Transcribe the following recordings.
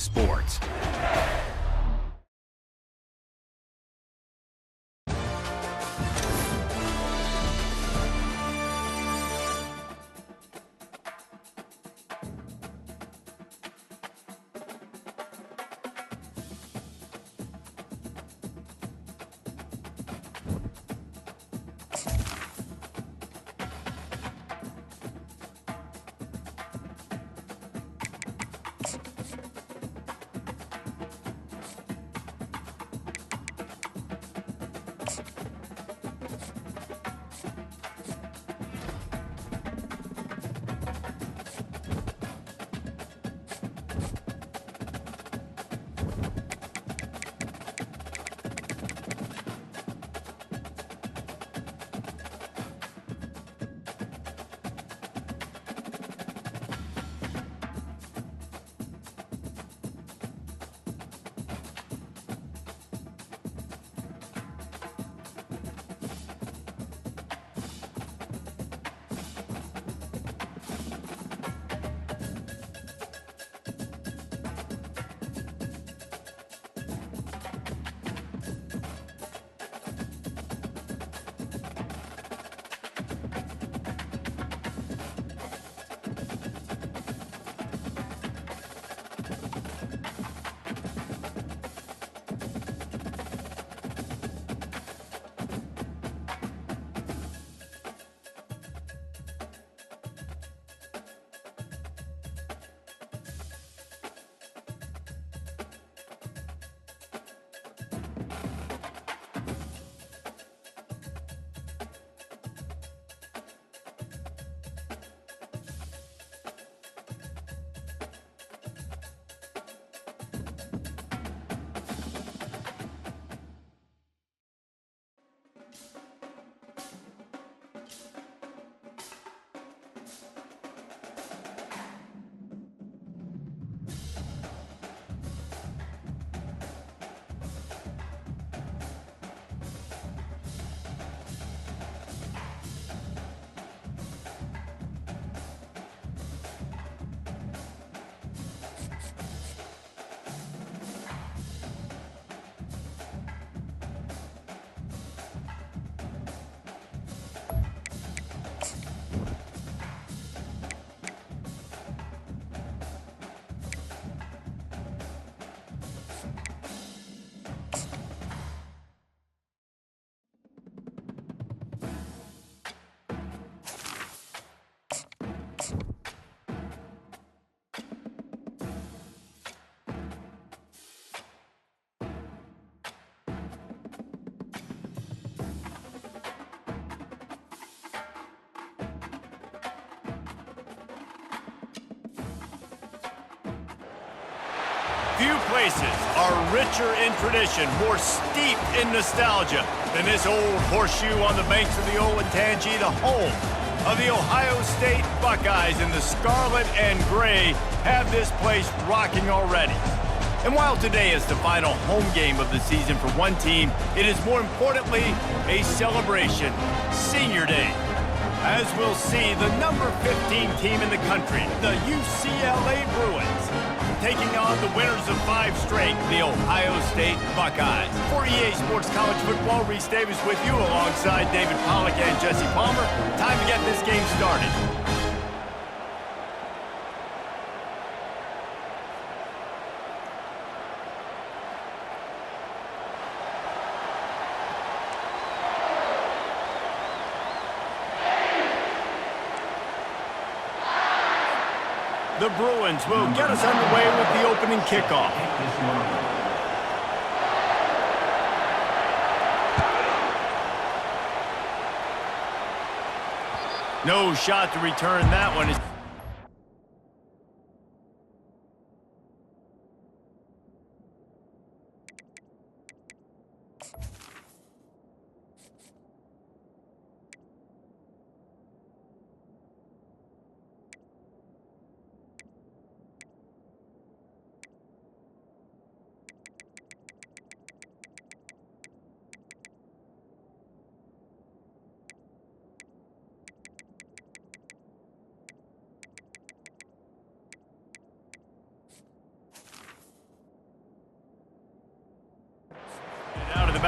sports. Few places are richer in tradition, more steeped in nostalgia than this old horseshoe on the banks of the Olentangy, the home of the Ohio State Buckeyes, and the scarlet and gray have this place rocking already. And while today is the final home game of the season for one team, it is more importantly a celebration, Senior Day. As we'll see, the number 15 team in the country, the UCLA Bruins, taking on the winners of 5 straight, the Ohio State Buckeyes. For EA Sports College Football, Reese Davis with you alongside David Pollack and Jesse Palmer. Time to get this game started. The Bruins will get us underway with the opening kickoff. No shot to return that one.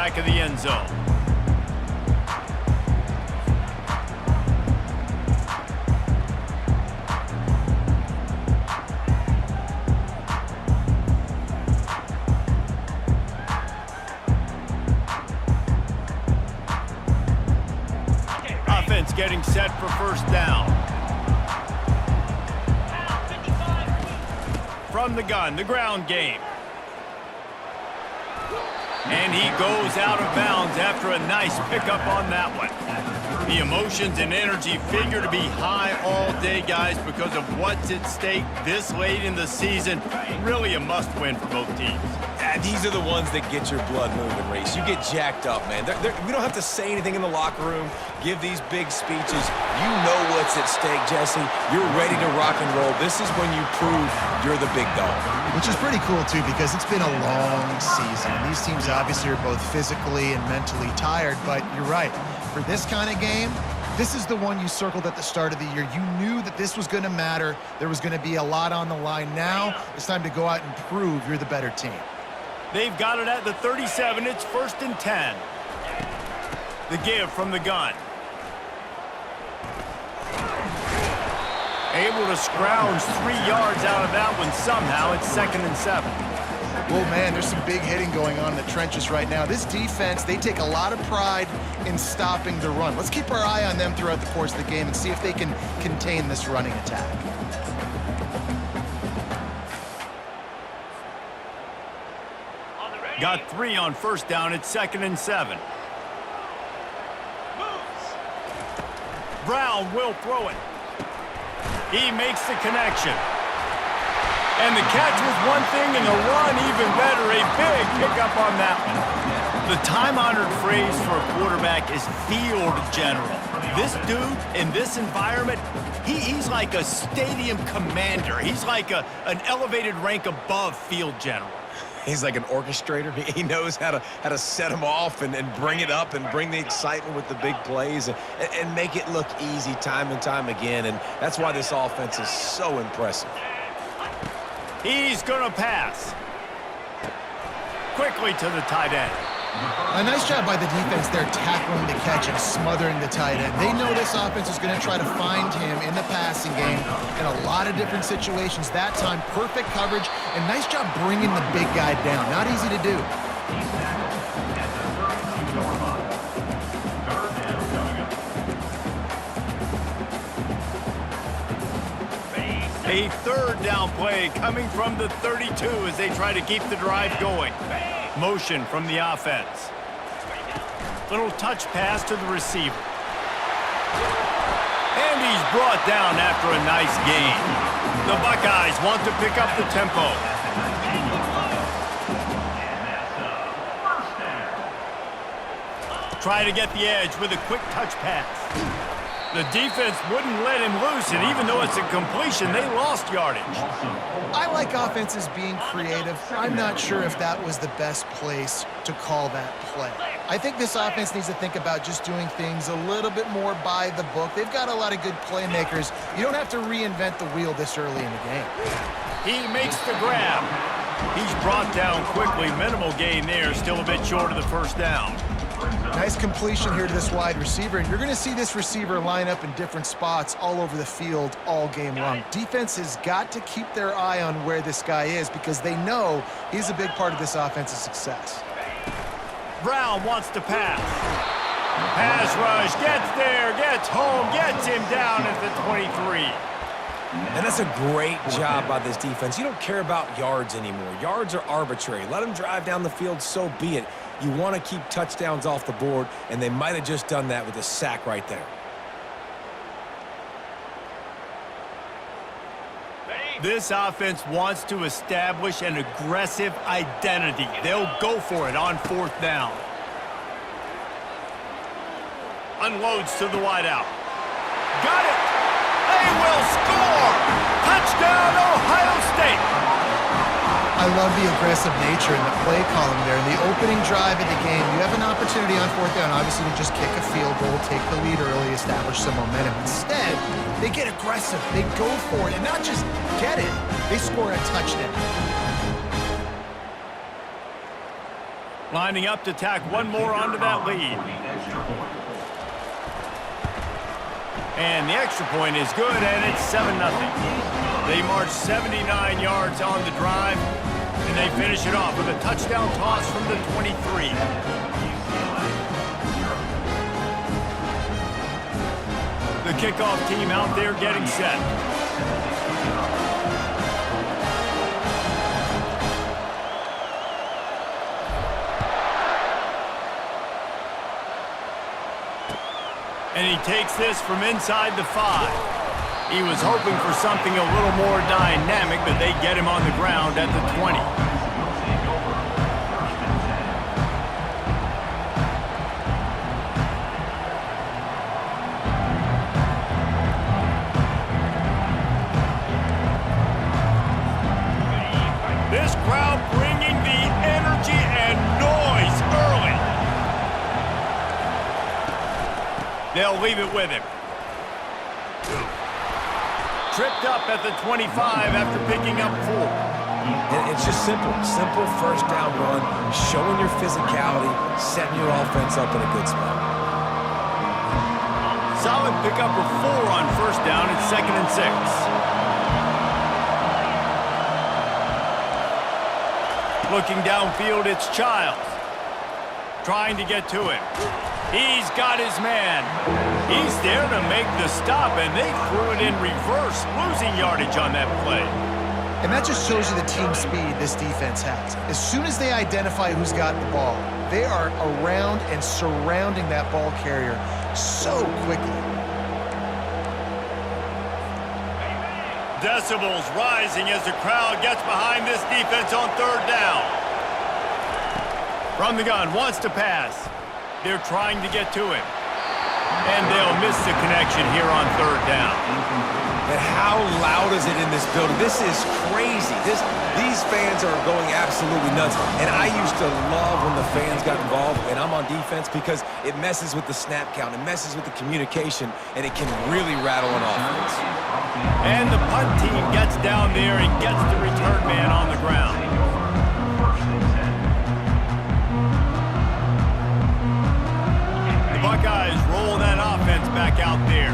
back of the end zone. Offense getting set for first down. From the gun, the ground game. And he goes out of bounds after a nice pickup on that one. The emotions and energy figure to be high all day, guys, because of what's at stake this late in the season. Really a must-win for both teams. Yeah, these are the ones that get your blood moving, Reese. You get jacked up, man. We don't have to say anything in the locker room, give these big speeches. You know what's at stake, Jesse. You're ready to rock and roll. This is when you prove you're the big dog. Which is pretty cool, too, because it's been a long season. These teams obviously are both physically and mentally tired, but you're right. For this kind of game, this is the one you circled at the start of the year. You knew that this was going to matter. There was going to be a lot on the line. Now it's time to go out and prove you're the better team. They've got it at the 37. It's 1st and 10. The give from the gun. Able to scrounge 3 yards out of that one somehow. It's 2nd and 7. Well, man, there's some big hitting going on in the trenches right now. This defense, they take a lot of pride in stopping the run. Let's keep our eye on them throughout the course of the game and see if they can contain this running attack. Got 3 on first down. It's 2nd and 7. Brown will throw it. He makes the connection. And the catch was one thing, and the run even better. A big pickup on that one. The time-honored phrase for a quarterback is field general. This dude, in this environment, he's like a stadium commander. He's like an elevated rank above field general. He's like an orchestrator. He knows how to set them off and bring it up and bring the excitement with the big plays and make it look easy time and time again. And that's why this offense is so impressive. He's going to pass. Quickly to the tight end. A nice job by the defense there tackling the catch and smothering the tight end. They know this offense is going to try to find him in the passing game in a lot of different situations. That time, perfect coverage, and nice job bringing the big guy down. Not easy to do. A 3rd down play coming from the 32 as they try to keep the drive going. Motion from the offense. Little touch pass to the receiver. And he's brought down after a nice gain. The Buckeyes want to pick up the tempo. Try to get the edge with a quick touch pass. The defense wouldn't let him loose, and even though it's a completion, they lost yardage. I like offenses being creative. I'm not sure if that was the best place to call that play. I think this offense needs to think about just doing things a little bit more by the book. They've got a lot of good playmakers. You don't have to reinvent the wheel this early in the game. He makes the grab. He's brought down quickly. Minimal gain there, still a bit short of the first down. Nice completion here to this wide receiver, and you're going to see this receiver line up in different spots all over the field all game long. Defense has got to keep their eye on where this guy is because they know he's a big part of this offense's success. Brown wants to pass. Pass rush, gets there, gets home, gets him down at the 23. And that's a great job by this defense. You don't care about yards anymore. Yards are arbitrary. Let them drive down the field, so be it. You want to keep touchdowns off the board, and they might have just done that with a sack right there. This offense wants to establish an aggressive identity. They'll go for it on 4th down. Unloads to the wideout. Got it! They will score! Touchdown, Ohio State! I love the aggressive nature in the play column there. In the opening drive of the game, you have an opportunity on 4th down, obviously, to just kick a field goal, take the lead early, establish some momentum. Instead, they get aggressive. They go for it, and not just get it, they score a touchdown. Lining up to tack one more onto that lead. And the extra point is good, and it's 7-0. They march 79 yards on the drive, and they finish it off with a touchdown toss from the 23. The kickoff team out there getting set. And he takes this from inside the 5. He was hoping for something a little more dynamic, but they get him on the ground at the 20. This crowd bringing the energy and noise early. They'll leave it with him. Tripped up at the 25 after picking up 4. And it's just simple first down run, showing your physicality, setting your offense up in a good spot. Solid pickup of 4 on first down. It's 2nd and 6. Looking downfield, it's Childs. Trying to get to him. He's got his man. He's there to make the stop, and they threw it in reverse, losing yardage on that play. And that just shows you the team speed this defense has. As soon as they identify who's got the ball, they are around and surrounding that ball carrier so quickly. Decibels rising as the crowd gets behind this defense on 3rd down. From the gun, wants to pass. They're trying to get to him. And they'll miss the connection here on 3rd down. And how loud is it in this building? This is crazy. These fans are going absolutely nuts. And I used to love when the fans got involved and I'm on defense because it messes with the snap count, it messes with the communication, and it can really rattle an offense. And the punt team gets down there and gets the return man on the ground. Buckeyes roll that offense back out there.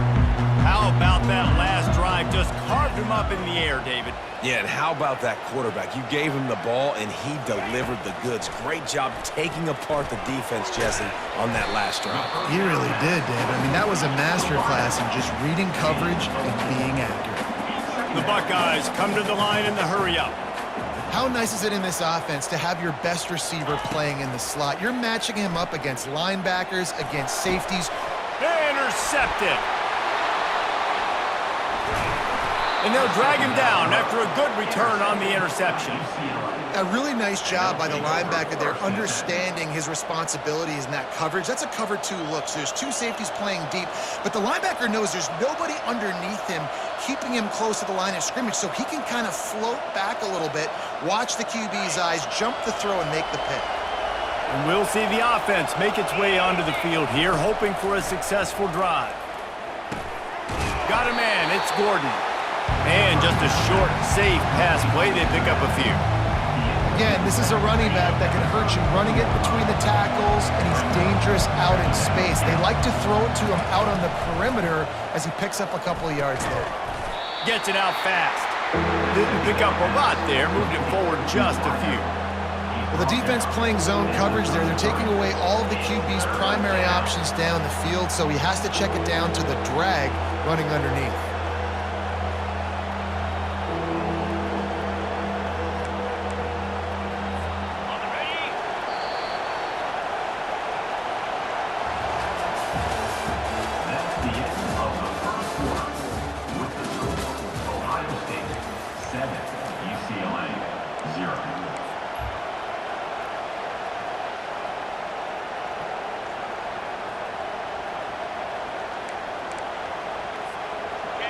How about that last drive? Just carved him up in the air, David. Yeah, and how about that quarterback? You gave him the ball, and he delivered the goods. Great job taking apart the defense, Jesse, on that last drive. He really did, David. I mean, that was a masterclass in just reading coverage and being accurate. The Buckeyes come to the line in the hurry-up. How nice is it in this offense to have your best receiver playing in the slot? You're matching him up against linebackers, against safeties. Intercepted. And they'll drag him down after a good return on the interception. A really nice job by the linebacker there, understanding his responsibilities in that coverage. That's a cover 2 look, so there's 2 safeties playing deep, but the linebacker knows there's nobody underneath him keeping him close to the line of scrimmage, so he can kind of float back a little bit, watch the QB's eyes, jump the throw, and make the pick. And we'll see the offense make its way onto the field here, hoping for a successful drive. Got a man, it's Gordon. And just a short, safe pass play, they pick up a few. Again, this is a running back that can hurt you running it between the tackles, and he's dangerous out in space. They like to throw it to him out on the perimeter as he picks up a couple of yards there. Gets it out fast. Didn't pick up a lot there, moved it forward just a few. Well, the defense playing zone coverage there. They're taking away all of the QB's primary options down the field, so he has to check it down to the drag running underneath. UCLA 0.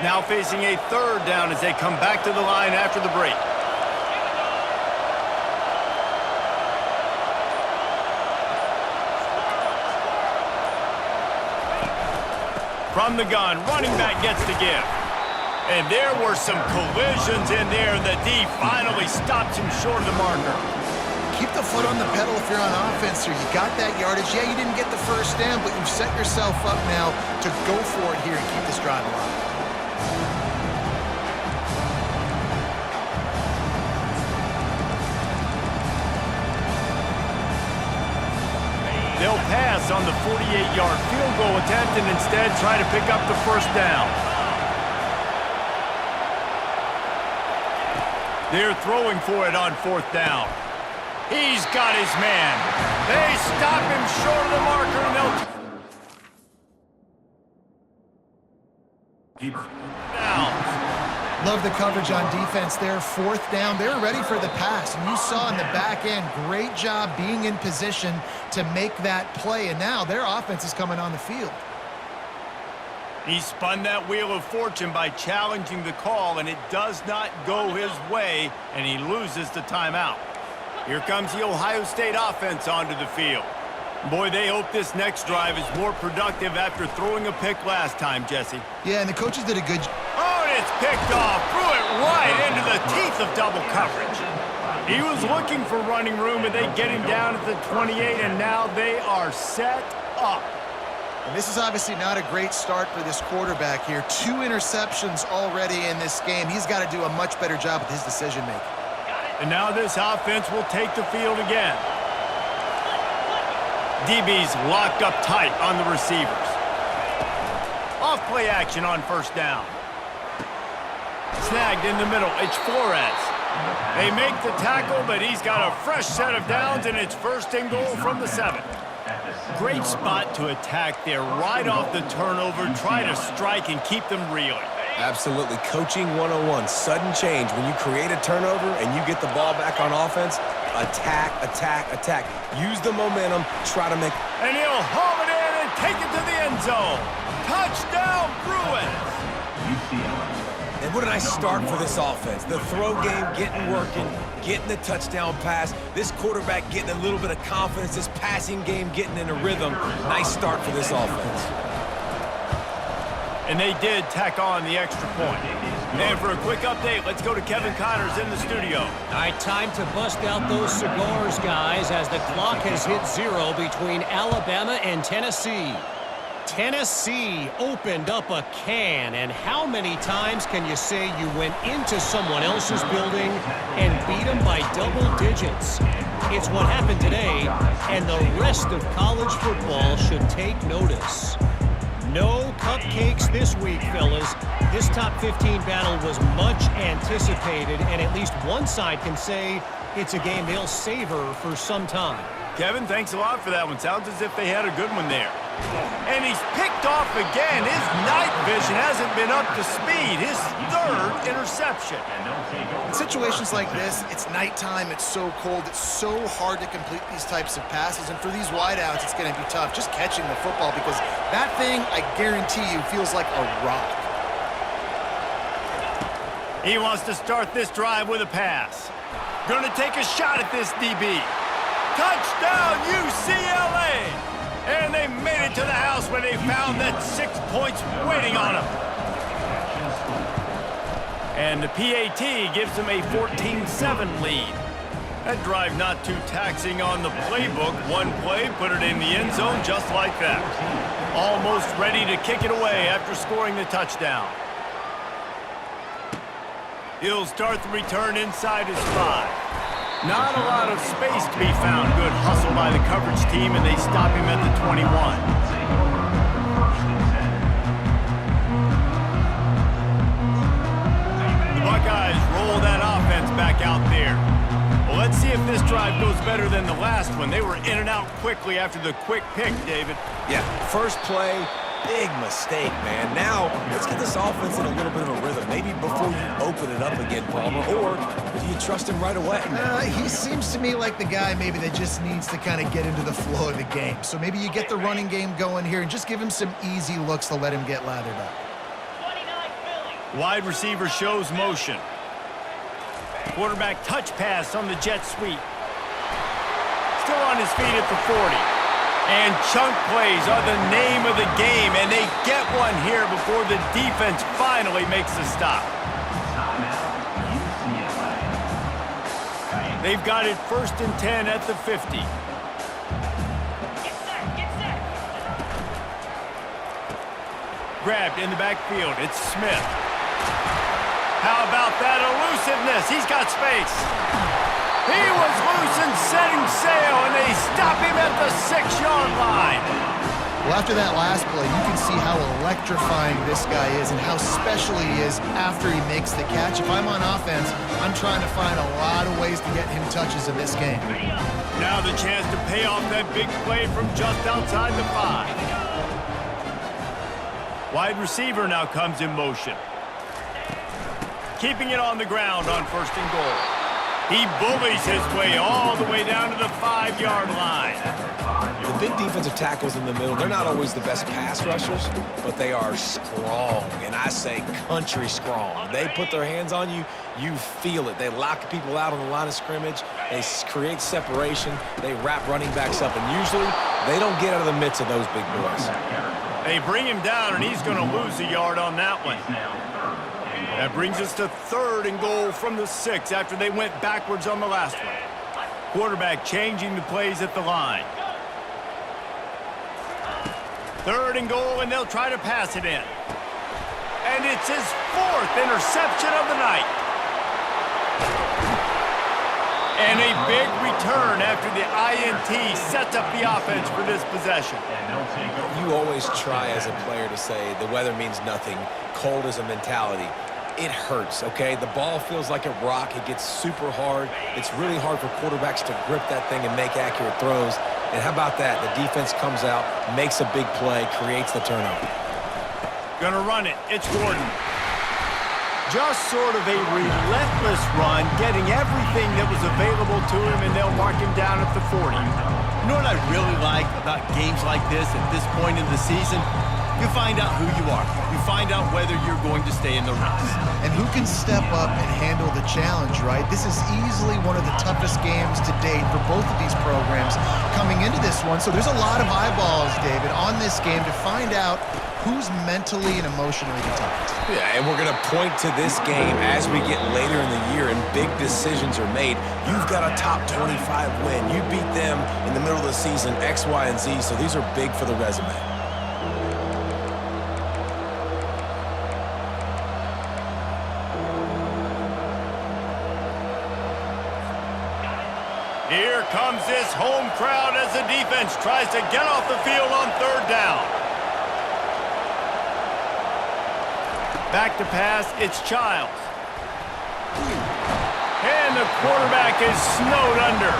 Now facing a 3rd down as they come back to the line after the break. From the gun, running back gets the give. And there were some collisions in there. The D finally stopped him short of the marker. keep the foot on the pedal if you're on offense here. You got that yardage. Yeah, you didn't get the first down, but you've set yourself up now to go for it here and keep this drive alive. They'll pass on the 48-yard field goal attempt and instead try to pick up the first down. They're throwing for it on fourth down. He's got his man. They stop him short of the marker, and they'll down. Love the coverage on defense there. Fourth down. They were ready for the pass. And you saw in the back end, great job being in position to make that play. And now their offense is coming on the field. He spun that wheel of fortune by challenging the call, and it does not go his way, and he loses the timeout. Here comes the Ohio State offense onto the field. Boy, they hope this next drive is more productive after throwing a pick last time, Jesse. Yeah, and the coaches did a good job. Oh, and it's picked off. Threw it right into the teeth of double coverage. He was looking for running room, and they get him down at the 28, and now they are set up. And this is obviously not a great start for this quarterback here. 2 interceptions already in this game. He's got to do a much better job with his decision-making. And now this offense will take the field again. DB's locked up tight on the receivers. Off play action on first down. Snagged in the middle. It's Flores. They make the tackle, but he's got a fresh set of downs, and it's first and goal from the 7. Great spot to attack there right off the turnover. Try to strike and keep them reeling. Absolutely. Coaching 101. Sudden change. When you create a turnover and you get the ball back on offense, attack, attack, attack. Use the momentum. Try to make... And he'll haul it in and take it to the end zone. Touchdown, Bruins! UCLA. And what a nice start for this offense. The throw game getting working, getting the touchdown pass. This quarterback getting a little bit of confidence. This passing game getting in a rhythm. Nice start for this offense. And they did tack on the extra point. And for a quick update, let's go to Kevin Connors in the studio. All right, time to bust out those cigars, guys, as the clock has hit 0 between Alabama and Tennessee. Tennessee opened up a can, and how many times can you say you went into someone else's building and beat them by double digits? It's what happened today, and the rest of college football should take notice. No cupcakes this week, fellas. This top 15 battle was much anticipated, and at least one side can say it's a game they'll savor for some time. Kevin, thanks a lot for that one. Sounds as if they had a good one there. And he's picked off again. His night vision hasn't been up to speed. His 3rd interception. In situations like this, it's nighttime, it's so cold, it's so hard to complete these types of passes. And for these wideouts, it's going to be tough just catching the football because that thing, I guarantee you, feels like a rock. He wants to start this drive with a pass. Going to take a shot at this DB. Touchdown, UCLA! And they made it to the house where they found that 6 points waiting on them. And the PAT gives them a 14-7 lead. That drive not too taxing on the playbook. One play, put it in the end zone just like that. Almost ready to kick it away after scoring the touchdown. He'll start the return inside his 5. Not a lot of space to be found. Good hustle by the coverage team, and they stop him at the 21. The Buckeyes roll that offense back out there. Well, let's see if this drive goes better than the last one. They were in and out quickly after the quick pick, David. Yeah, first play, big mistake, man. Now, let's get this offense in a little bit of a rhythm. Maybe before you open it up again, Palmer, or do you trust him right away? He seems to me like the guy maybe that just needs to kind of get into the flow of the game. So maybe you get the running game going here and just give him some easy looks to let him get lathered up. Wide receiver shows motion. Quarterback touch pass on the jet sweep. Still on his feet at the 40. And chunk plays are the name of the game, and they get one here before the defense finally makes the stop. They've got it 1st and 10 at the 50. Get set, get set. Grabbed in the backfield. It's Smith. How about that elusiveness? He's got space. He was loose and setting sail, and they stop him at the 6-yard line. Well, after that last play, you can see how electrifying this guy is and how special he is after he makes the catch. If I'm on offense, I'm trying to find a lot of ways to get him touches in this game. Now the chance to pay off that big play from just outside the 5. Wide receiver now comes in motion. Keeping it on the ground on 1st and goal. He bullies his way all the way down to the 5-yard line. The big defensive tackles in the middle, they're not always the best pass rushers, but they are strong, and I say country strong. They put their hands on you, you feel it. They lock people out on the line of scrimmage. They create separation. They wrap running backs up, and usually they don't get out of the midst of those big boys. They bring him down, and he's going to lose a yard on that one. That brings us to 3rd and goal from the 6 after they went backwards on the last one. Quarterback changing the plays at the line. 3rd and goal, and they'll try to pass it in. And it's his 4th interception of the night. And a big return after the INT sets up the offense for this possession. You always try as a player to say the weather means nothing. Cold is a mentality. It hurts, okay? The ball feels like a rock. It gets super hard. It's really hard for quarterbacks to grip that thing and make accurate throws. And how about that? The defense comes out, makes a big play, creates the turnover. Gonna run it. It's Gordon. Just sort of a relentless run, getting everything that was available to him, and they'll mark him down at the 40. You know what I really like about games like this at this point in the season? You find out who you are. You find out whether you're going to stay in the race. And who can step up and handle the challenge, right? This is easily one of the toughest games to date for both of these programs coming into this one. So there's a lot of eyeballs, David, on this game to find out who's mentally and emotionally the toughest. Yeah, and we're going to point to this game as we get later in the year and big decisions are made. You've got a top 25 win. You beat them in the middle of the season, X, Y, and Z, so these are big for the resume. Here comes this home crowd as the defense tries to get off the field on 3rd down. Back to pass, it's Childs. And the quarterback is snowed under.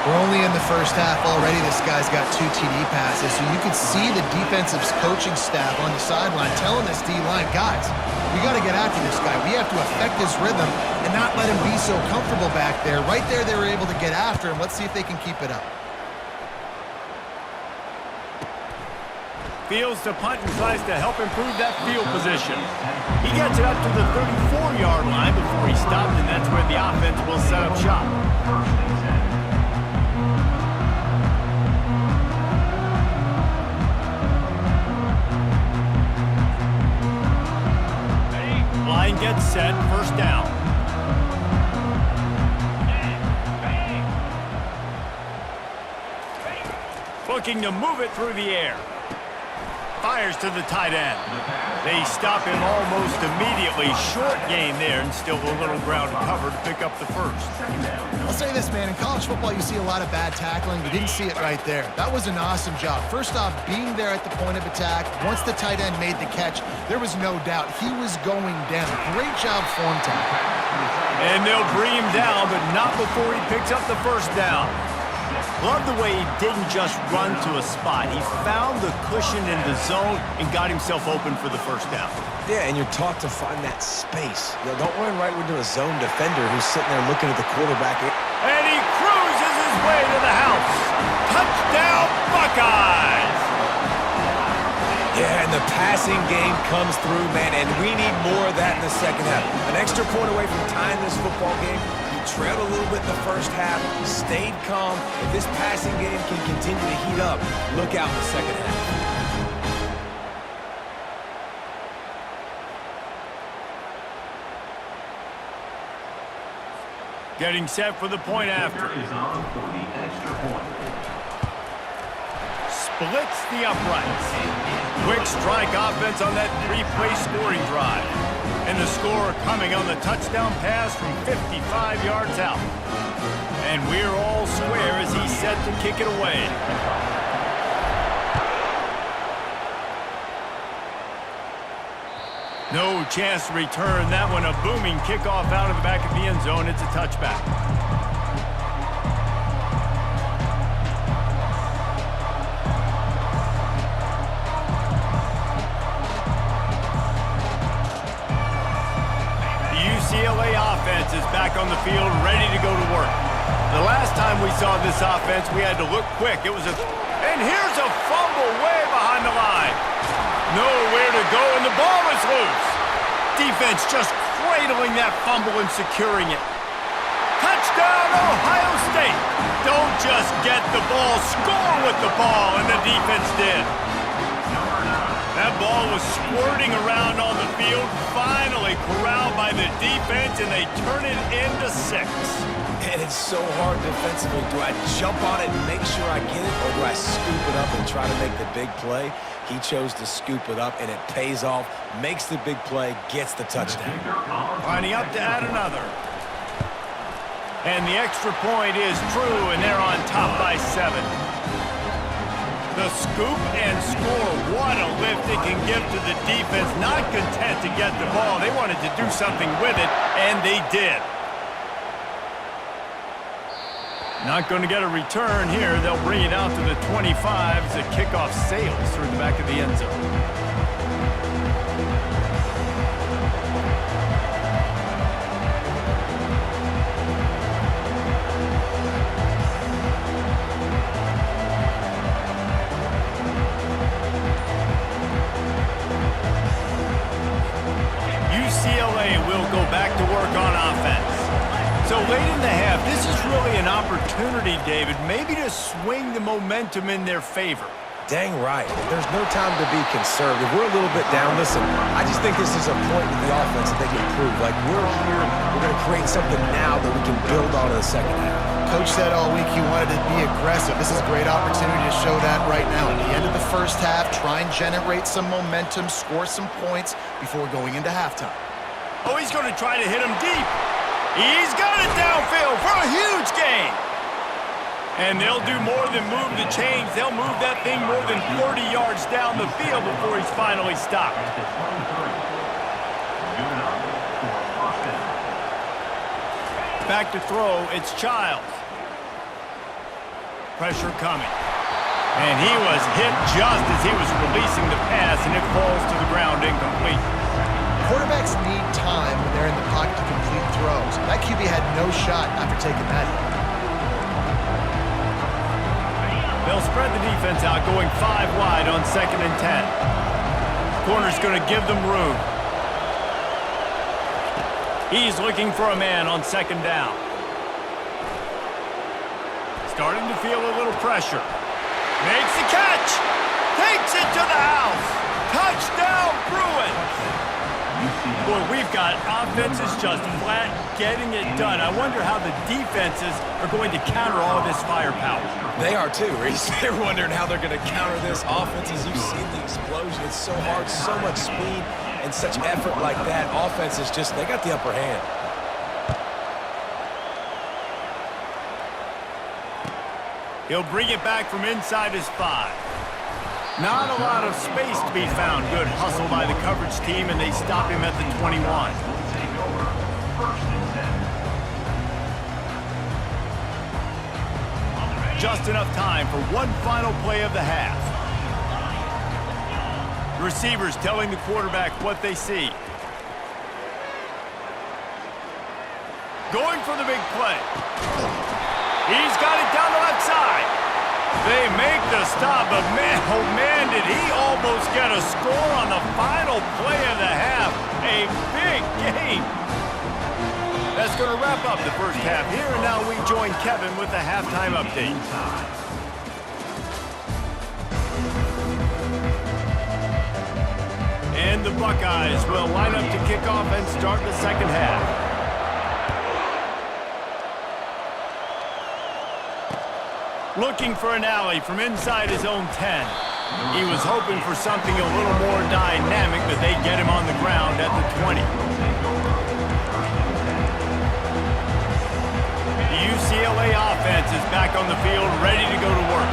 We're only in the first half already. This guy's got 2 TD passes, so you can see the defensive coaching staff on the sideline telling this D-line, guys, we got to get after this guy. We have to affect his rhythm and not let him be so comfortable back there. Right there, they were able to get after him. Let's see if they can keep it up. Fields to punt and tries to help improve that field position. He gets it up to the 34-yard line before he stopped, and that's where the offense will set up shop. Line gets set, 1st down. Looking to move it through the air. Fires to the tight end. They stop him almost immediately. Short gain there, and still a little ground to cover to pick up the 1st. I'll say this, man. In college football, you see a lot of bad tackling. You didn't see it right there. That was an awesome job. First off, being there at the point of attack. Once the tight end made the catch, there was no doubt he was going down. Great job form tackle. And they'll bring him down, but not before he picks up the 1st down. Love the way he didn't just run to a spot. He found the cushion in the zone and got himself open for the 1st down. Yeah, and you're taught to find that space. You know, don't run right into a zone defender who's sitting there looking at the quarterback. And he cruises his way to the house. Touchdown, Buckeyes! Yeah, and the passing game comes through, man, and we need more of that in the second half. An extra point away from tying this football game. You trailed a little bit in the first half, stayed calm. If this passing game can continue to heat up, look out in the second half. Getting set for the point after. Is on for the extra point. Splits the uprights. Quick strike offense on that three-play scoring drive. And the score coming on the touchdown pass from 55 yards out. And we're all square as he's set to kick it away. No chance to return that one. A booming kickoff out of the back of the end zone. It's a touchback. The UCLA offense is back on the field, ready to go to work. The last time we saw this offense, we had to look quick. It was and here's a fumble way behind the line. Nowhere to go, and the ball is loose. Defense just cradling that fumble and securing it. Touchdown, Ohio State. Don't just get the ball, score with the ball, and the defense did. That ball was squirting around on the field, finally corralled by the defense, and they turn it into 6. And it's so hard defensively. Do I jump on it and make sure I get it, or do I scoop it up and try to make the big play? He chose to scoop it up, and it pays off, makes the big play, gets the touchdown. Lining up to add another. And the extra point is true, and they're on top by 7. The scoop and score, what a lift it can give to the defense. Not content to get the ball. They wanted to do something with it, and they did. Not going to get a return here. They'll bring it out to the 25 as the kickoff sails through the back of the end zone. UCLA will go back to work on offense. So late in the half, this is really an opportunity, David, maybe to swing the momentum in their favor. Dang right. There's no time to be conservative. We're a little bit down. Listen, I just think this is a point with the offense that they can improve. Like, we're here, we're going to create something now that we can build on in the second half. Coach said all week he wanted to be aggressive. This is a great opportunity to show that right now. At the end of the first half, try and generate some momentum, score some points before going into halftime. Oh, he's going to try to hit him deep. He's got it downfield for a huge gain. And they'll do more than move the chains. They'll move that thing more than 40 yards down the field before he's finally stopped. Back to throw, it's Childs. Pressure coming. And he was hit just as he was releasing the pass, and it falls to the ground incomplete. Quarterbacks need time when they're in the pocket to complete throws. That QB had no shot after taking that hit. They'll spread the defense out, going 5 wide on 2nd and 10. Corner's going to give them room. He's looking for a man on 2nd down. Starting to feel a little pressure. Makes the catch. Takes it to the house. Touchdown, Bruins. Boy, we've got offenses just flat getting it done. I wonder how the defenses are going to counter all of this firepower. They are too, Reese. They're wondering how they're going to counter this offense. As you've seen the explosion, it's so hard, so much speed, and such effort like that. Offense is just, they got the upper hand. He'll bring it back from inside his 5. Not a lot of space to be found. Good hustle by the coverage team, and they stop him at the 21. Just enough time for one final play of the half. The receivers telling the quarterback what they see. Going for the big play. He's got it down the left side. They make the stop, but man, oh man, did he almost get a score on the final play of the half. A big game. That's going to wrap up the first half here, and now we join Kevin with the halftime update. And the Buckeyes will line up to kick off and start the second half. Looking for an alley from inside his own 10. He was hoping for something a little more dynamic, but they get him on the ground at the 20. The UCLA offense is back on the field, ready to go to work.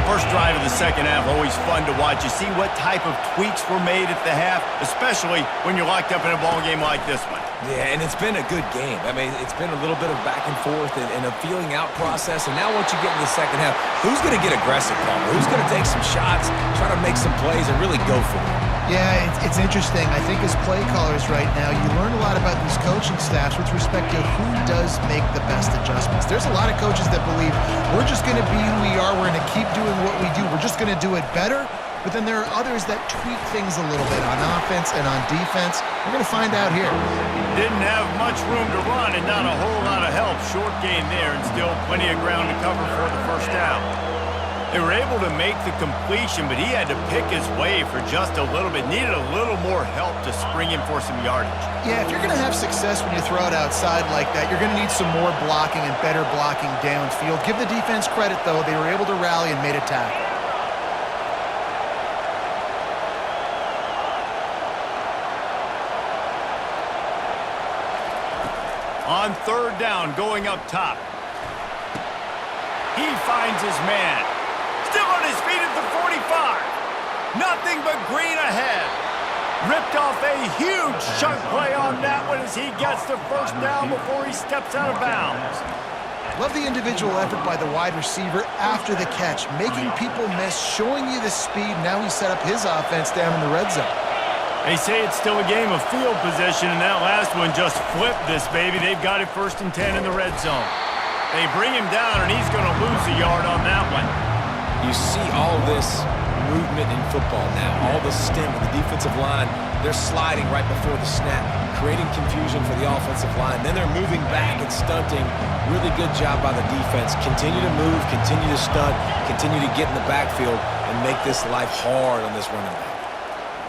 First drive of the second half, always fun to watch. You see what type of tweaks were made at the half, especially when you're locked up in a ball game like this one. Yeah, and it's been a good game. I mean, it's been a little bit of back and forth and a feeling out process. And now once you get in the second half, who's going to get aggressive, Paul? Who's going to take some shots, try to make some plays, and really go for it? Yeah, it's interesting. I think as play callers right now, you learn a lot about these coaching staffs with respect to who does make the best adjustments. There's a lot of coaches that believe we're just going to be who we are. We're going to keep doing what we do. We're just going to do it better. But then there are others that tweak things a little bit on offense and on defense. We're going to find out here. Didn't have much room to run and not a whole lot of help. Short gain there and still plenty of ground to cover for the first down. They were able to make the completion, but he had to pick his way for just a little bit. Needed a little more help to spring him for some yardage. Yeah, if you're going to have success when you throw it outside like that, you're going to need some more blocking and better blocking downfield. Give the defense credit, though. They were able to rally and made a tackle. On third down, going up top. He finds his man. Still on his feet at the 45. Nothing but green ahead. Ripped off a huge chunk play on that one as he gets the first down before he steps out of bounds. Love the individual effort by the wide receiver after the catch, making people miss, showing you the speed. Now he set up his offense down in the red zone. They say it's still a game of field position, and that last one just flipped this baby. They've got it 1st and 10 in the red zone. They bring him down, and he's going to lose a yard on that one. You see all this movement in football now, all the stem of the defensive line. They're sliding right before the snap, creating confusion for the offensive line. Then they're moving back and stunting. Really good job by the defense. Continue to move, continue to stunt, continue to get in the backfield, and make this life hard on this running back.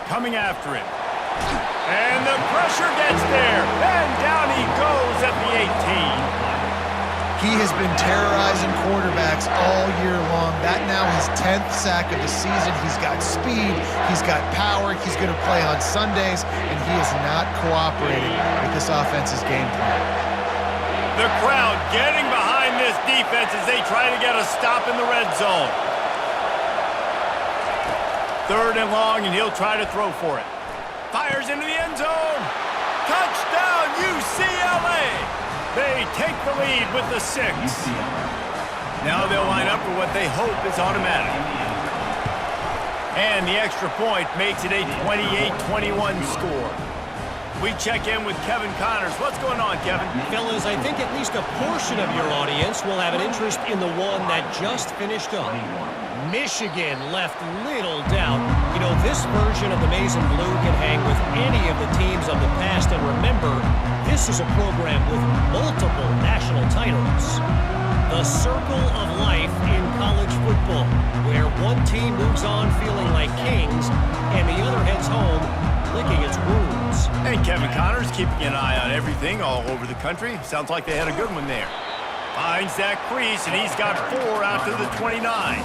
Coming after him. And the pressure gets there. And down he goes at the 18. He has been terrorizing quarterbacks all year long. That now his 10th sack of the season. He's got speed. He's got power. He's going to play on Sundays. And he is not cooperating with this offense's game plan. The crowd getting behind this defense as they try to get a stop in the red zone. 3rd and long, and he'll try to throw for it. Fires into the end zone. Touchdown, UCLA. They take the lead with the 6. Now they'll line up for what they hope is automatic. And the extra point makes it a 28-21 score. We check in with Kevin Connors. What's going on, Kevin? Fellas, I think at least a portion of your audience will have an interest in the one that just finished up. Michigan left little doubt. You know, this version of the Maize and Blue can hang with any of the teams of the past. And remember, this is a program with multiple national titles. The circle of life in college football, where one team moves on feeling like kings and the other heads home licking its wounds. And Kevin Connors keeping an eye on everything all over the country. Sounds like they had a good one there. Finds that crease, and he's got 4 out to the 29.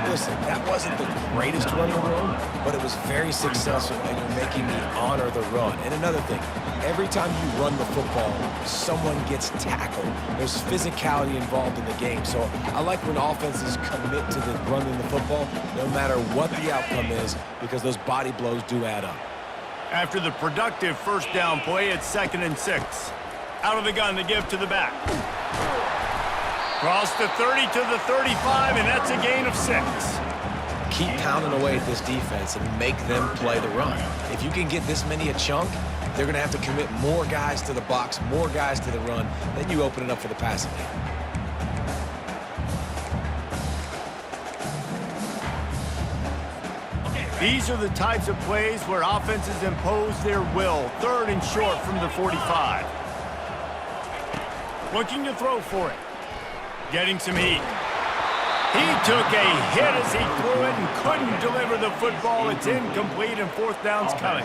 Listen, that wasn't the greatest run in the world, but it was very successful, and you're making me honor the run. And another thing, every time you run the football, someone gets tackled. There's physicality involved in the game. So I like when offenses commit to the running the football, no matter what the outcome is, because those body blows do add up. After the productive first down play, it's 2nd and 6. Out of the gun to give to the back. Cross the 30 to the 35, and that's a gain of 6. Keep pounding away at this defense and make them play the run. If you can get this many a chunk, they're going to have to commit more guys to the box, more guys to the run. Then you open it up for the passing game. These are the types of plays where offenses impose their will. 3rd and short from the 45. Looking to throw for it. Getting some heat. He took a hit as he threw it and couldn't deliver the football. It's incomplete, and 4th down's coming.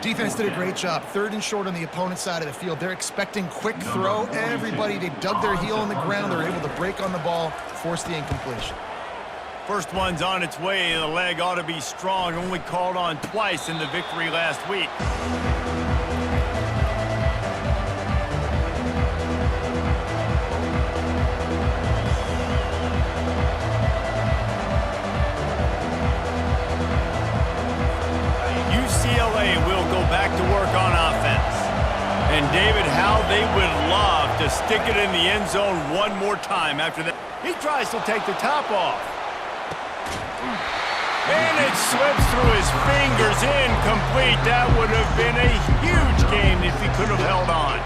Defense did a great job. 3rd and short on the opponent's side of the field. They're expecting quick throw. Everybody, they dug their heel in the ground. They're able to break on the ball, force the incompletion. First one's on its way. The leg ought to be strong. Only called on twice in the victory last week. UCLA will go back to work on offense. And David, how they would love to stick it in the end zone one more time after that. He tries to take the top off. And it slips through his fingers, incomplete. That would have been a huge game if he could have held on.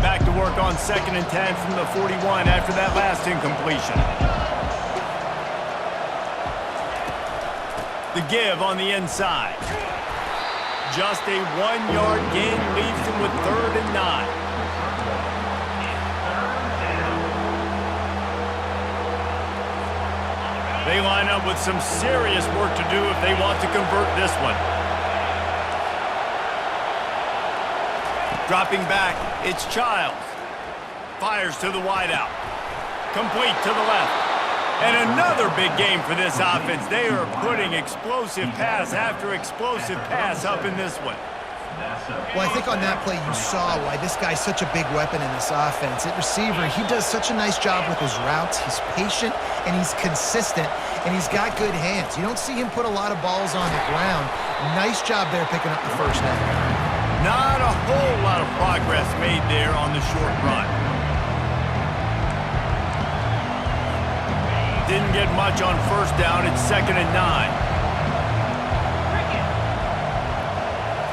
Back to work on 2nd and 10 from the 41 after that last incompletion. The give on the inside. Just a 1-yard gain leaves him with 3rd and 9. They line up with some serious work to do if they want to convert this one. Dropping back, it's Childs. Fires to the wideout. Complete to the left. And another big game for this offense. They are putting explosive pass after explosive pass up in this one. Well, I think on that play you saw why this guy's such a big weapon in this offense. At receiver, he does such a nice job with his routes. He's patient, and he's consistent, and he's got good hands. You don't see him put a lot of balls on the ground. Nice job there picking up the first down. Not a whole lot of progress made there on the short run. Didn't get much on first down. It's 2nd and 9.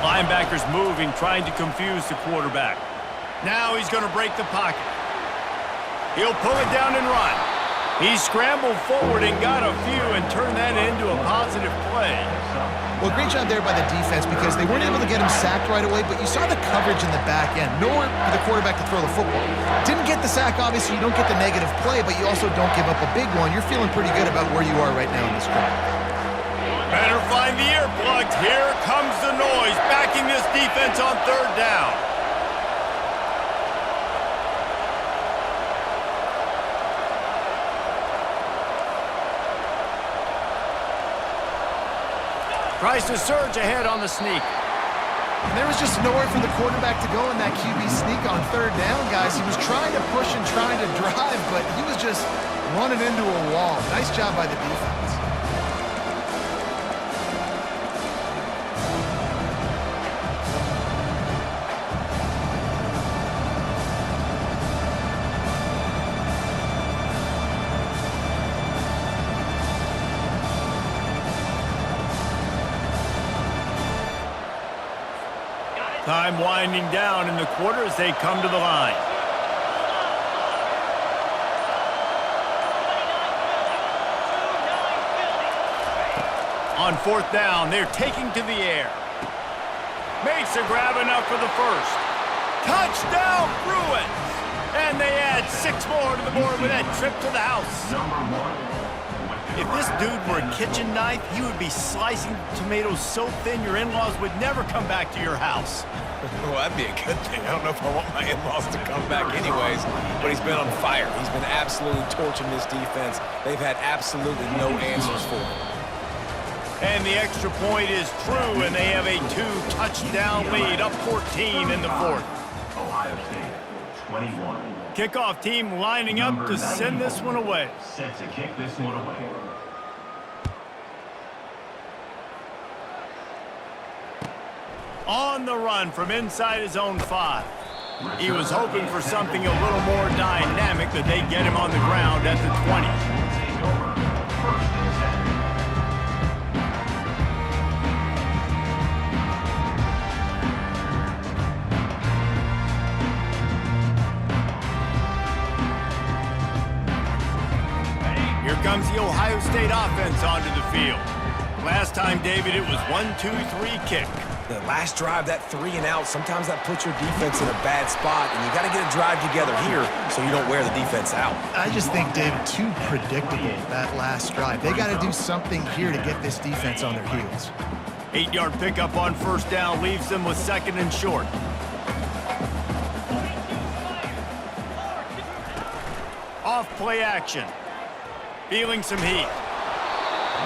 Linebackers moving, trying to confuse the quarterback. Now he's going to break the pocket. He'll pull it down and run. He scrambled forward and got a few and turned that into a positive play. Well, great job there by the defense because they weren't able to get him sacked right away, but you saw the coverage in the back end. Nowhere for the quarterback to throw the football. Didn't get the sack, obviously. You don't get the negative play, but you also don't give up a big one. You're feeling pretty good about where you are right now in this drive. Better find the earplugs. Here comes the noise, backing this defense on 3rd down. Tries to surge ahead on the sneak. And there was just nowhere for the quarterback to go in that QB sneak on 3rd down, guys. He was trying to push and trying to drive, but he was just running into a wall. Nice job by the defense. Time winding down in the quarter as they come to the line. On 4th down, they're taking to the air. Makes a grab enough for the first. Touchdown, Bruins! And they add 6 more to the board with that trip to the house. If this dude were a kitchen knife, he would be slicing tomatoes so thin your in-laws would never come back to your house. Well, that'd be a good thing. I don't know if I want my in-laws to come back anyways, but he's been on fire. He's been absolutely torching this defense. They've had absolutely no answers for him. And the extra point is true, and they have a 2-touchdown lead, up 14 in the 4th. Ohio State, 21. Kickoff team lining up to send this one away. Set to kick this one away. On the run from inside his own 5. He was hoping for something a little more dynamic, that they'd get him on the ground at the 20. Here comes the Ohio State offense onto the field. Last time, David, it was 1-2-3 kick. The last drive, that 3 and out, sometimes that puts your defense in a bad spot, and you got to get a drive together here so you don't wear the defense out. I just think, David, too predictable, that last drive. They got to do something here to get this defense on their heels. 8-yard pickup on first down leaves them with 2nd and short. Off play action. Feeling some heat.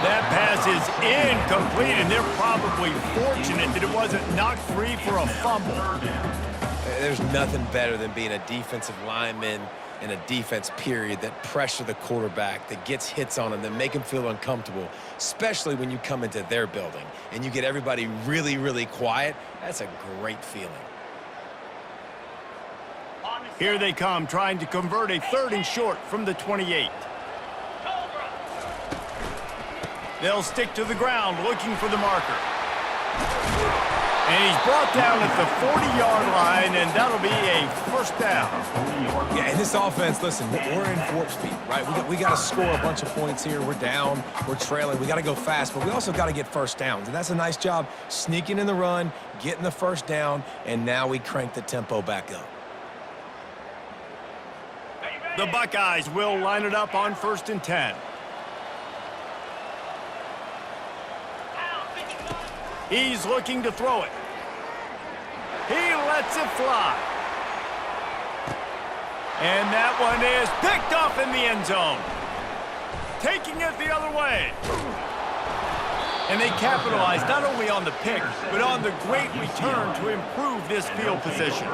That pass is incomplete, and they're probably fortunate that it wasn't knocked free for a fumble. There's nothing better than being a defensive lineman and a defense period that pressure the quarterback, that gets hits on him, that make him feel uncomfortable, especially when you come into their building and you get everybody really, really quiet. That's a great feeling. Here they come, trying to convert a 3rd and short from the 28. They'll stick to the ground, looking for the marker. And he's brought down at the 40-yard line, and that'll be a first down. Yeah, and this offense, listen, we're in warp speed, right? We got to score a bunch of points here. We're down, we're trailing. We got to go fast, but we also got to get first downs. And that's a nice job sneaking in the run, getting the first down, and now we crank the tempo back up. The Buckeyes will line it up on 1st and 10. He's looking to throw it. He lets it fly. And that one is picked off in the end zone. Taking it the other way. And they capitalize not only on the pick, but on the great return to improve this field position.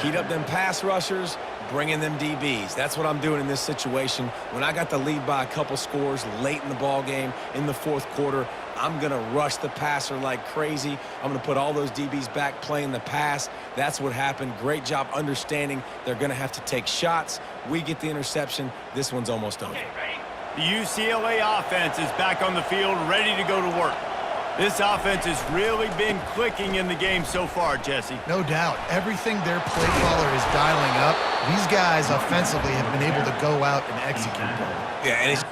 Heat up them pass rushers, bring in them DBs. That's what I'm doing in this situation. When I got the lead by a couple scores late in the ball game, in the 4th quarter, I'm going to rush the passer like crazy. I'm going to put all those DBs back playing the pass. That's what happened. Great job understanding they're going to have to take shots. We get the interception. This one's almost over. The UCLA offense is back on the field, ready to go to work. This offense has really been clicking in the game so far, Jesse. No doubt. Everything their play caller is dialing up, these guys offensively have been able to go out and execute them. Yeah, and it's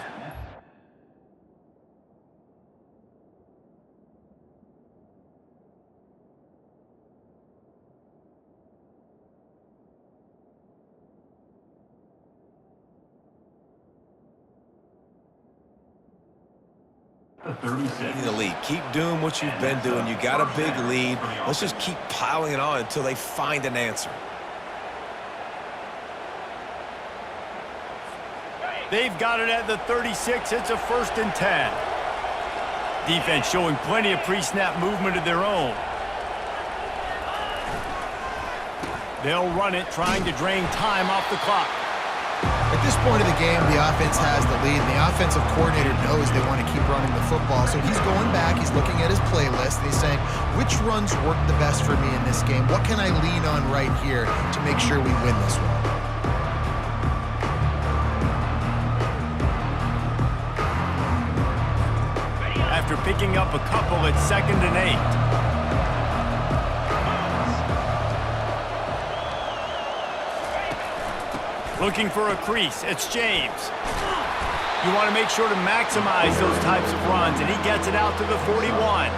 The the lead. Keep doing what you've been doing. You got a big lead. Let's just keep piling it on until they find an answer. They've got it at the 36. It's a 1st and 10. Defense showing plenty of pre-snap movement of their own. They'll run it, trying to drain time off the clock. At this point of the game, the offense has the lead, and the offensive coordinator knows they want to keep running the football. So he's going back, he's looking at his playlist, and he's saying, which runs work the best for me in this game? What can I lean on right here to make sure we win this one? After picking up a couple, it's 2nd and 8. Looking for a crease. It's James. You want to make sure to maximize those types of runs, and he gets it out to the 41.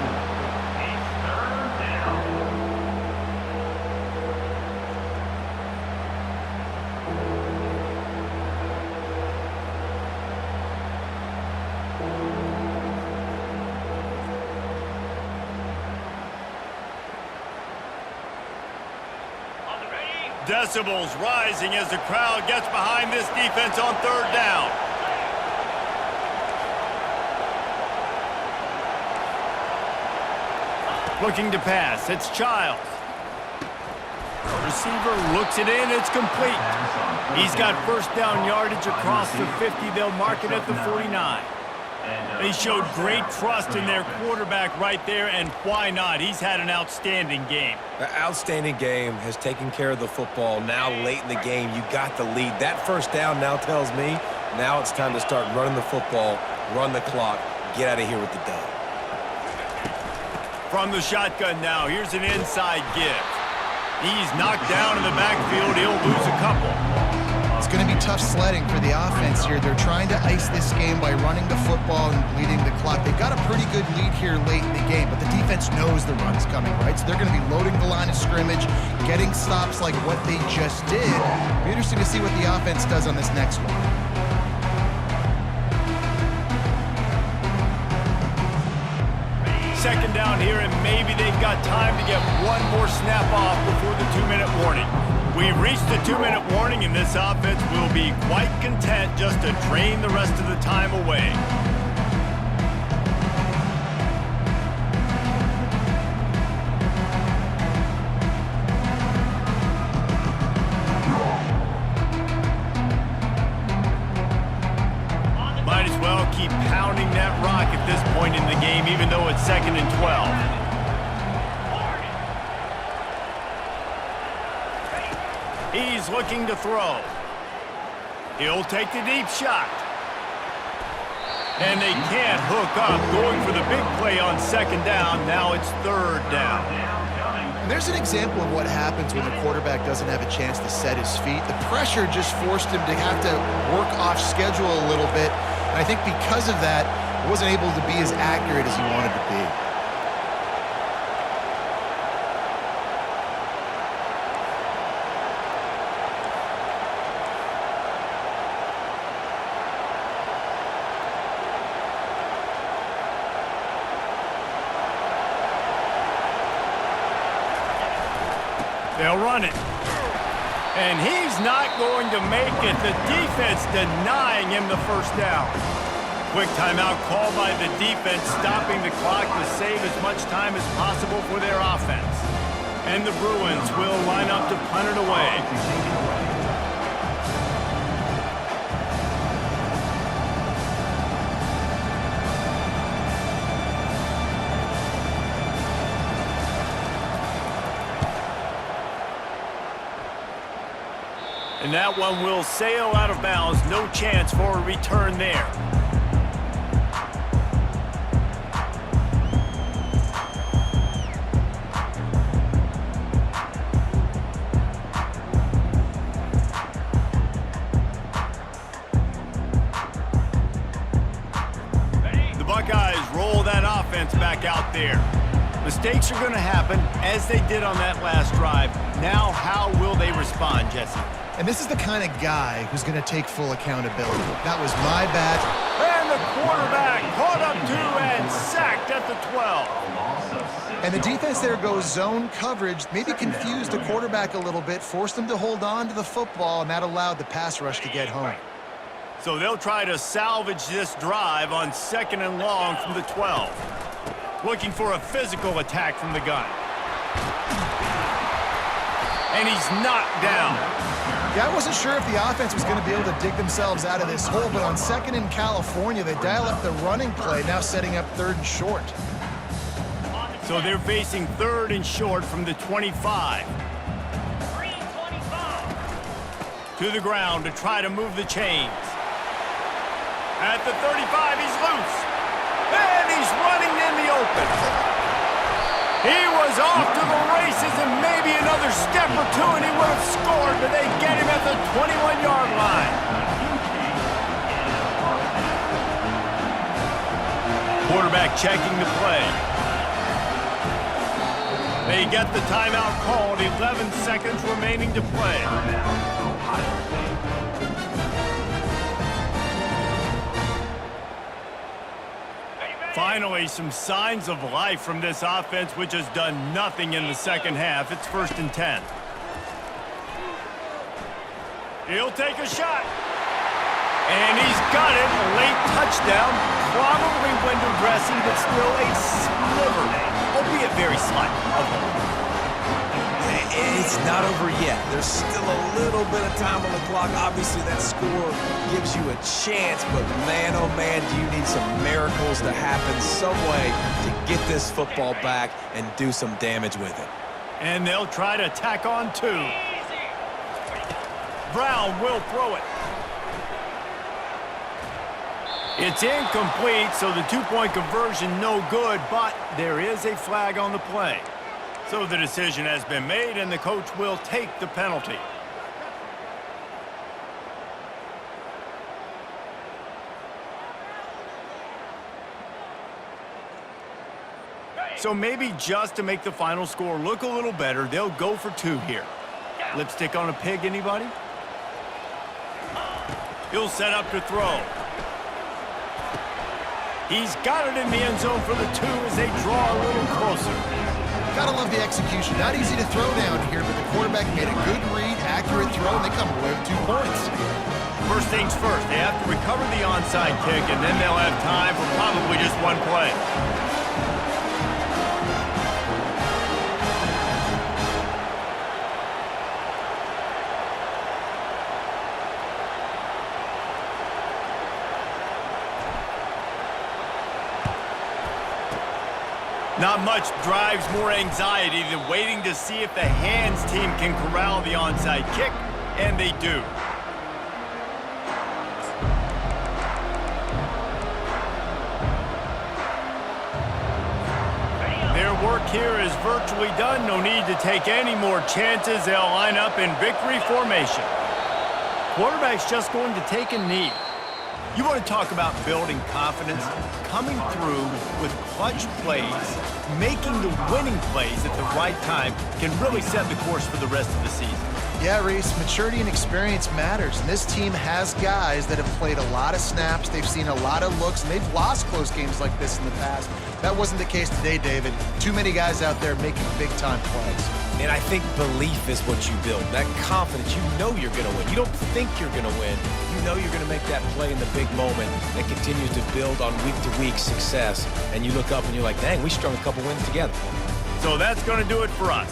Decibels rising as the crowd gets behind this defense on 3rd down. Looking to pass. It's Childs. Receiver looks it in. It's complete. He's got first down yardage across the 50. They'll mark it at the 49. They showed great trust in their quarterback right there, and why not? He's had an outstanding game. The outstanding game has taken care of the football. Now late in the game, you got the lead. That first down now tells me now it's time to start running the football, run the clock, get out of here with the dub. From the shotgun now, here's an inside give. He's knocked down in the backfield. He'll lose a couple. It's going to be tough sledding for the offense here. They're trying to ice this game by running the football and bleeding the clock. They've got a pretty good lead here late in the game, but the defense knows the run's coming, right? So they're going to be loading the line of scrimmage, getting stops like what they just did. It'll be interesting to see what the offense does on this next one. Second down here, and maybe they've got time to get one more snap off before the 2-minute warning. We've reached the 2-minute warning, and this offense will be quite content just to drain the rest of the time away. Might as well keep pounding that rock at this point in the game, even though it's 2nd and 12. He's looking to throw. He'll take the deep shot. And they can't hook up, going for the big play on 2nd down. Now it's 3rd down. And there's an example of what happens when the quarterback doesn't have a chance to set his feet. The pressure just forced him to have to work off schedule a little bit. And I think because of that, he wasn't able to be as accurate as he wanted to be. They'll run it. And he's not going to make it. The defense denying him the 1st down. Quick timeout called by the defense, stopping the clock to save as much time as possible for their offense. And the Bruins will line up to punt it away. And that one will sail out of bounds. No chance for a return there. The Buckeyes roll that offense back out there. Mistakes are going to happen, as they did on that last drive. Now, how will they respond, Jesse? And this is the kind of guy who's going to take full accountability. That was my bad. And the quarterback caught up to and sacked at the 12. And the defense there goes zone coverage, maybe confused the quarterback a little bit, forced him to hold on to the football, and that allowed the pass rush to get home. So they'll try to salvage this drive on 2nd and long from the 12. Looking for a physical attack from the gun. And he's knocked down. Yeah, I wasn't sure if the offense was going to be able to dig themselves out of this hole, but on 2nd in California, they dial up the running play, now setting up 3rd and short. So they're facing 3rd and short from the 25. To the ground to try to move the chains. At the 35, he's loose. And he's running in the open. He was off to the races, and maybe another step or two, and he would have scored, but they get him at the 21-yard line. Quarterback checking the play. They get the timeout called, 11 seconds remaining to play. Finally, some signs of life from this offense, which has done nothing in the 2nd half. It's 1st and 10. He'll take a shot. And he's got it. A late touchdown. Probably window dressing, but still a sliver, albeit very slight, of hope. It's not over yet. There's still a little bit of time on the clock. Obviously, that score gives you a chance, but man, oh man, do you need some miracles to happen some way to get this football back and do some damage with it. And they'll try to tack on 2. Brown will throw it. It's incomplete, so the 2-point conversion no good, but there is a flag on the play. So the decision has been made, and the coach will take the penalty. So maybe just to make the final score look a little better, they'll go for 2 here. Lipstick on a pig, anybody? He'll set up to throw. He's got it in the end zone for the 2 as they draw a little closer. Gotta love the execution. Not easy to throw down here, but the quarterback made a good read, accurate throw, and they come away with 2 points. First things first, they have to recover the onside kick, and then they'll have time for probably just 1 play. Not much drives more anxiety than waiting to see if the hands team can corral the onside kick, and they do. Their work here is virtually done. No need to take any more chances. They'll line up in victory formation. Quarterback's just going to take a knee. You want to talk about building confidence? Coming through with clutch plays, making the winning plays at the right time can really set the course for the rest of the season. Yeah, Reese, maturity and experience matters, and this team has guys that have played a lot of snaps, they've seen a lot of looks, and they've lost close games like this in the past. That wasn't the case today, David. Too many guys out there making big-time plays. And I think belief is what you build. That confidence, you know you're going to win. You don't think you're going to win. You know you're going to make that play in the big moment that continues to build on week-to-week success. And you look up and you're like, dang, we strung a couple wins together. So that's going to do it for us.